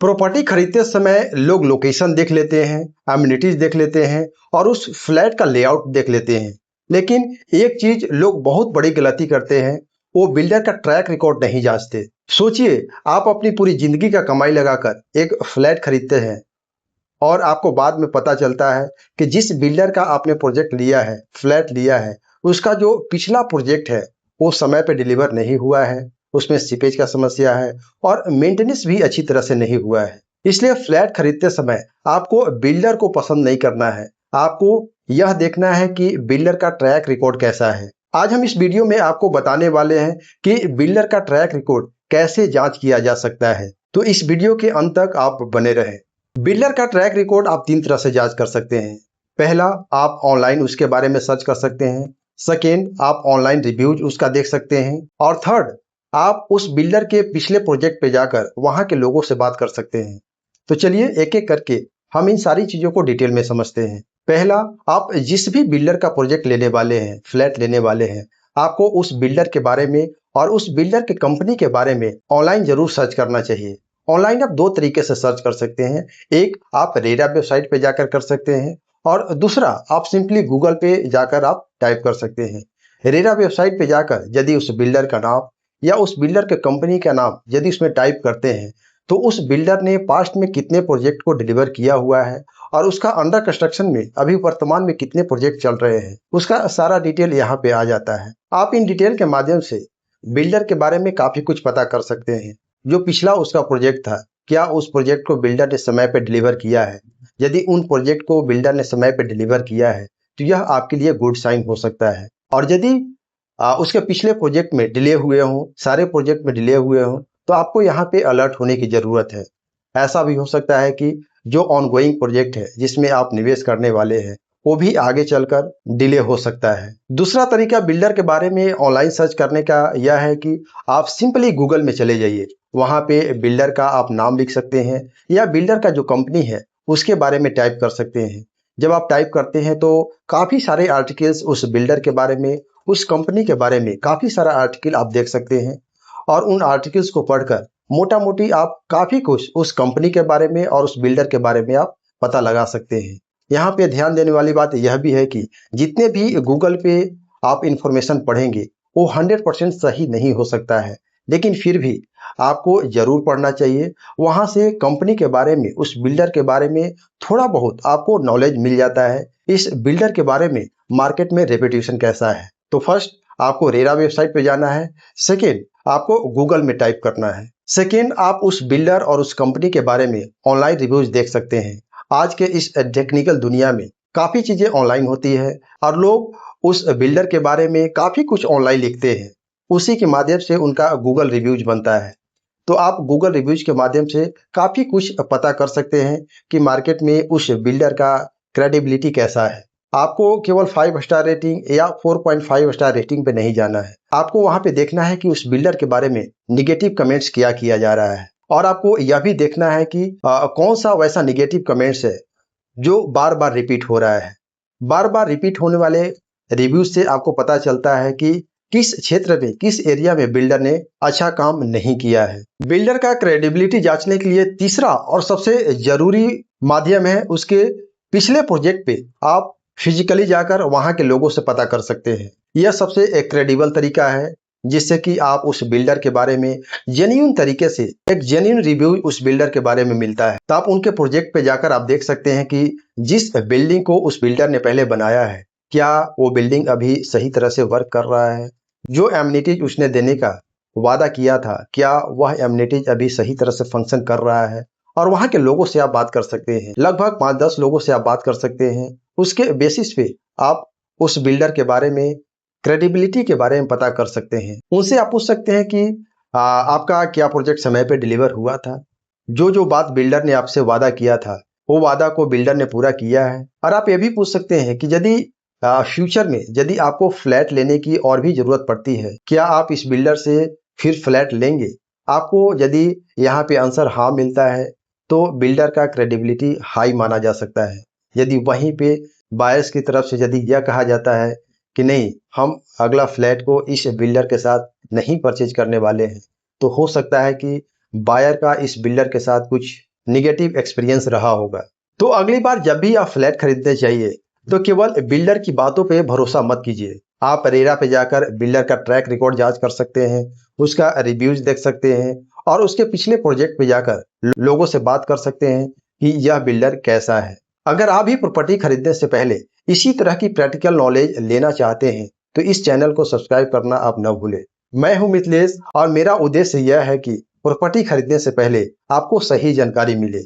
Property खरीदते समय लोग लोकेशन देख लेते हैं, अम्यूनिटीज देख लेते हैं और उस फ्लैट का लेआउट देख लेते हैं। लेकिन एक चीज लोग बहुत बड़ी गलती करते हैं, वो बिल्डर का ट्रैक रिकॉर्ड नहीं जांचते। सोचिए, आप अपनी पूरी जिंदगी का कमाई लगाकर एक फ्लैट खरीदते हैं और आपको बाद में पता चलता है कि जिस बिल्डर का आपने प्रोजेक्ट लिया है, फ्लैट लिया है, उसका जो पिछला प्रोजेक्ट है वो समय पे डिलीवर नहीं हुआ है, उसमें सीपेज का समस्या है और मेंटेनेंस भी अच्छी तरह से नहीं हुआ है। इसलिए फ्लैट खरीदते समय आपको बिल्डर को पसंद नहीं करना है, आपको यह देखना है कि बिल्डर का ट्रैक रिकॉर्ड कैसा है। आज हम इस वीडियो में आपको बताने वाले हैं कि बिल्डर का ट्रैक रिकॉर्ड कैसे जांच किया जा सकता है, तो इस वीडियो के अंत तक आप बने रहें। बिल्डर का ट्रैक रिकॉर्ड आप 3 तरह से जांच कर सकते हैं। पहला, आप ऑनलाइन उसके बारे में सर्च कर सकते हैं। सेकेंड, आप ऑनलाइन रिव्यूज उसका देख सकते हैं। और थर्ड, आप उस बिल्डर के पिछले प्रोजेक्ट पे जाकर वहां के लोगों से बात कर सकते हैं। तो चलिए एक एक करके हम इन सारी चीजों को डिटेल में समझते हैं। पहला, आप जिस भी बिल्डर का प्रोजेक्ट लेने वाले हैं, फ्लैट लेने वाले हैं, आपको उस बिल्डर के बारे में और उस बिल्डर के कंपनी के बारे में ऑनलाइन जरूर सर्च करना चाहिए। ऑनलाइन आप 2 तरीके से सर्च कर सकते हैं। एक, आप रेरा वेबसाइट पे जाकर कर सकते हैं और दूसरा, आप सिंपली गूगल पे जाकर आप टाइप कर सकते हैं। रेरा वेबसाइट पे जाकर यदि उस बिल्डर का नाम या उस बिल्डर के कंपनी का नाम यदि उसमें टाइप करते हैं तो उस बिल्डर ने पास्ट में कितने प्रोजेक्ट को डिलीवर किया हुआ है और उसका अंडर कंस्ट्रक्शन में अभी वर्तमान में कितने प्रोजेक्ट चल रहे हैं, उसका सारा डिटेल यहाँ पे आ जाता है। आप इन डिटेल के माध्यम से बिल्डर के बारे में काफी कुछ पता कर सकते हैं। जो पिछला उसका प्रोजेक्ट था, क्या उस प्रोजेक्ट को बिल्डर ने समय पे डिलीवर किया है? यदि उन प्रोजेक्ट को बिल्डर ने समय पे डिलीवर किया है तो यह आपके लिए गुड साइन हो सकता है। और यदि उसके पिछले प्रोजेक्ट में डिले हुए हों, सारे प्रोजेक्ट में डिले हुए हों, तो आपको यहाँ पे अलर्ट होने की जरूरत है। ऐसा भी हो सकता है कि जो ऑनगोइंग प्रोजेक्ट है जिसमें आप निवेश करने वाले हैं वो भी आगे चलकर डिले हो सकता है। दूसरा तरीका बिल्डर के बारे में ऑनलाइन सर्च करने का यह है कि आप सिंपली गूगल में चले जाइए। वहां पे बिल्डर का आप नाम लिख सकते हैं या बिल्डर का जो कंपनी है उसके बारे में टाइप कर सकते हैं। जब आप टाइप करते हैं तो काफी सारे आर्टिकल्स उस बिल्डर के बारे में, उस कंपनी के बारे में काफी सारा आर्टिकल आप देख सकते हैं और उन आर्टिकल्स को पढ़कर मोटा मोटी आप काफी कुछ उस कंपनी के बारे में और उस बिल्डर के बारे में आप पता लगा सकते हैं। यहाँ पे ध्यान देने वाली बात यह भी है कि जितने भी गूगल पे आप इंफॉर्मेशन पढ़ेंगे वो 100% सही नहीं हो सकता है, लेकिन फिर भी आपको जरूर पढ़ना चाहिए। वहां से कंपनी के बारे में, उस बिल्डर के बारे में थोड़ा बहुत आपको नॉलेज मिल जाता है। इस बिल्डर के बारे में मार्केट में रेपुटेशन कैसा है। तो फर्स्ट, आपको रेरा वेबसाइट पे जाना है। सेकेंड, आपको गूगल में टाइप करना है। सेकेंड, आप उस बिल्डर और उस कंपनी के बारे में ऑनलाइन रिव्यूज देख सकते हैं। आज के इस टेक्निकल दुनिया में काफी चीजें ऑनलाइन होती है और लोग उस बिल्डर के बारे में काफी कुछ ऑनलाइन लिखते हैं। उसी के माध्यम से उनका गूगल रिव्यूज बनता है। तो आप गूगल रिव्यूज के माध्यम से काफी कुछ पता कर सकते हैं कि मार्केट में उस बिल्डर का क्रेडिबिलिटी कैसा है। आपको केवल 5 स्टार रेटिंग या 4.5 स्टार रेटिंग पे नहीं जाना है। आपको वहां पे देखना है कि उस बिल्डर के बारे में निगेटिव कमेंट्स क्या किया जा रहा है और आपको यह भी देखना है कि कौन सा वैसा निगेटिव कमेंट्स है जो बार बार रिपीट हो रहा है। बार बार रिपीट होने वाले रिव्यूज से आपको पता चलता है कि किस क्षेत्र में, किस एरिया में बिल्डर ने अच्छा काम नहीं किया है। बिल्डर का क्रेडिबिलिटी जांचने के लिए तीसरा और सबसे जरूरी माध्यम है उसके पिछले प्रोजेक्ट पे आप फिजिकली जाकर वहां के लोगों से पता कर सकते हैं। यह सबसे एक क्रेडिबल तरीका है जिससे कि आप उस बिल्डर के बारे में जेन्युइन तरीके से एक जेन्युइन रिव्यू उस बिल्डर के बारे में मिलता है। तो आप उनके प्रोजेक्ट पे जाकर आप देख सकते हैं कि जिस बिल्डिंग को उस बिल्डर ने पहले बनाया है, क्या वो बिल्डिंग अभी सही तरह से वर्क कर रहा है। जो एमिनिटीज उसने देने का वादा किया था, क्या वह एमिनिटीज अभी सही तरह से फंक्शन कर रहा है। और वहां के लोगों से आप बात कर सकते हैं, लगभग 5-10 लोगों से आप बात कर सकते हैं। उसके बेसिस पे आप उस बिल्डर के बारे में, क्रेडिबिलिटी के बारे में पता कर सकते हैं। उनसे आप पूछ सकते हैं कि आपका क्या प्रोजेक्ट समय पे डिलीवर हुआ था। जो जो बात बिल्डर ने आपसे वादा किया था वो वादा को बिल्डर ने पूरा किया है। और आप ये भी पूछ सकते हैं कि यदि फ्यूचर में यदि आपको फ्लैट लेने की और भी जरूरत पड़ती है, क्या आप इस बिल्डर से फिर फ्लैट लेंगे। आपको यदि यहाँ पे आंसर हाँ मिलता है तो बिल्डर का क्रेडिबिलिटी हाई माना जा सकता है। यदि वहीं पे बायर्स की तरफ से यदि यह कहा जाता है कि नहीं, हम अगला फ्लैट को इस बिल्डर के साथ नहीं परचेज करने वाले हैं, तो हो सकता है कि बायर का इस बिल्डर के साथ कुछ निगेटिव एक्सपीरियंस रहा होगा। तो अगली बार जब भी आप फ्लैट खरीदने चाहिए तो केवल बिल्डर की बातों पे भरोसा मत कीजिए। आप रेरा पे जाकर बिल्डर का ट्रैक रिकॉर्ड जांच कर सकते हैं, उसका रिव्यूज देख सकते हैं और उसके पिछले प्रोजेक्ट पे जाकर लोगों से बात कर सकते हैं कि यह बिल्डर कैसा है। अगर आप भी प्रॉपर्टी खरीदने से पहले इसी तरह की प्रैक्टिकल नॉलेज लेना चाहते हैं तो इस चैनल को सब्सक्राइब करना आप न भूलें। मैं हूं मिथिलेश और मेरा उद्देश्य यह है कि प्रॉपर्टी खरीदने से पहले आपको सही जानकारी मिले।